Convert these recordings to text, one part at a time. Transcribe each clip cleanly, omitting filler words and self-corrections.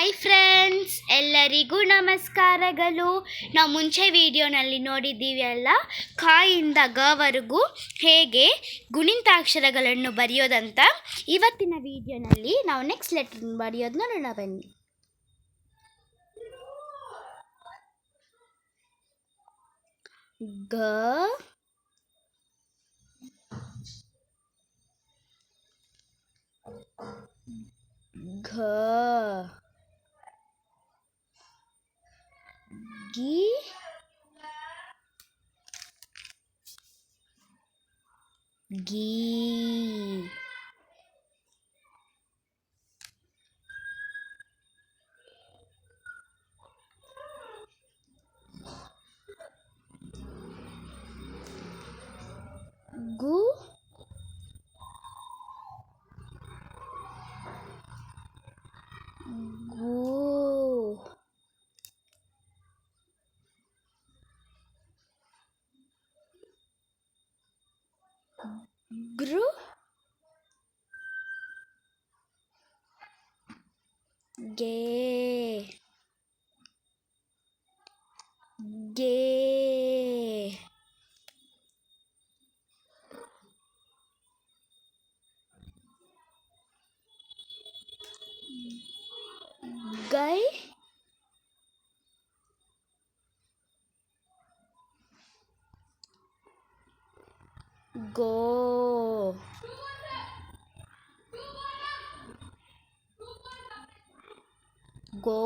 Hi friends, ಎಲ್ಲರಿಗೂ ನಮಸ್ಕಾರಗಳು. ನಾವು ಮುಂಚೆ ವಿಡಿಯೋನಲ್ಲಿ ನೋಡಿದ್ದೀವಿ ಅಲ್ಲ, ಕಾಯಿಂದ ಗವರೆಗೂ ಹೇಗೆ ಗುಣಿತಾಕ್ಷರಗಳನ್ನು ಬರೆಯೋದಂತ. ಇವತ್ತಿನ ವಿಡಿಯೋನಲ್ಲಿ ನಾವು ನೆಕ್ಸ್ಟ್ ಲೆಟರ್ ಬರೆಯೋದು ನೋಡೋಣ ಬನ್ನಿ. ಗ ಘ ಗಿ ಗಿ ಗು ಗು ಗೃ ಗೆ ಗೆ ಗೈ ಗೋ ಗೋ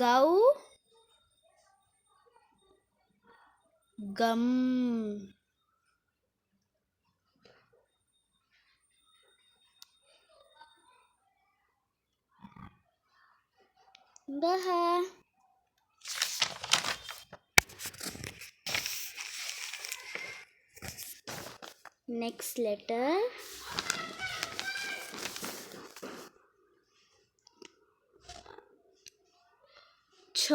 ಗೌ ಗಮ್ ಗಹ ನೆಕ್ಸ್ಟ್ ಲೆಟರ್ ಛ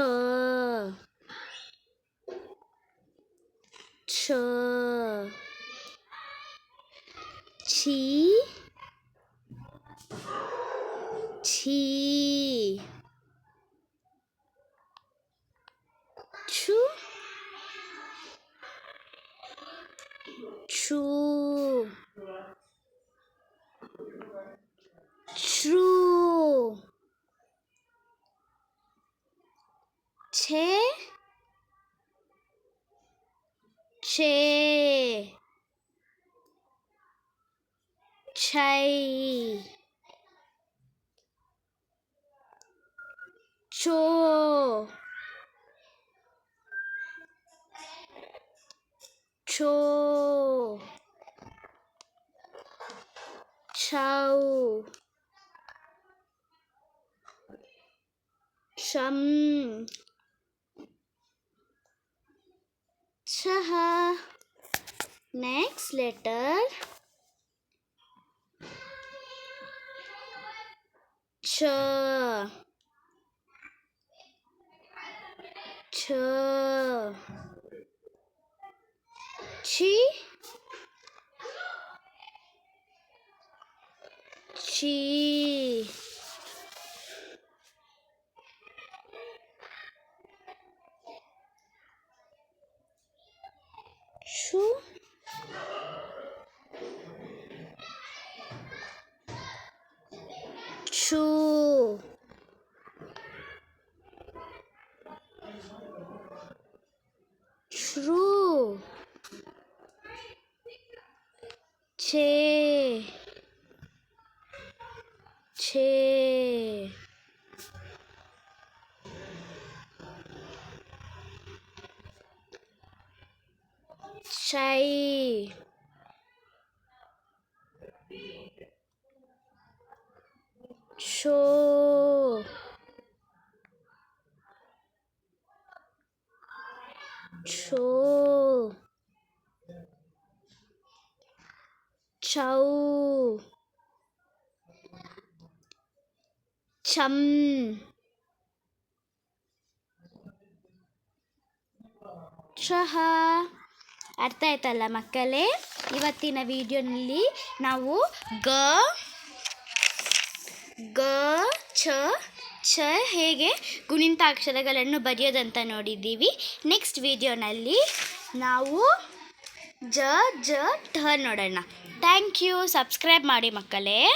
ಛ ಛಿ ಛಿ ಛು ಛೂ ಛ್ರೂ ಛೇ ಛೇ ಛೈ ಛೋ ಛೋ ಛೌ ಛಂ ಛಹ. ನೆಕ್ಸ್ಟ್ ಲೆಟರ್ ಛ ಛ ಛಿ ಛೀ ಛು ಛೂ ಛ್ರೂ ಛೇ ಛೇ ಛೈ ಛೋ ಛೋ ಛೌ ಛಂ ಛಹ. ಅರ್ಥ ಆಯ್ತಲ್ಲ ಮಕ್ಕಳೇ? ಇವತ್ತಿನ ವಿಡಿಯೋನಲ್ಲಿ ನಾವು ಗ ಗ ಚ ಹೇಗೆ ಗುಣಿತಾಕ್ಷರಗಳನ್ನು ಬರೆಯೋದಂತ ನೋಡಿದ್ದೀವಿ. ನೆಕ್ಸ್ಟ್ ವಿಡಿಯೋನಲ್ಲಿ ನಾವು ಟ ನೋಡೋಣ. Thank you. ಸಬ್ಸ್ಕ್ರೈಬ್ ಮಾಡಿ ಮಕ್ಕಳೇ.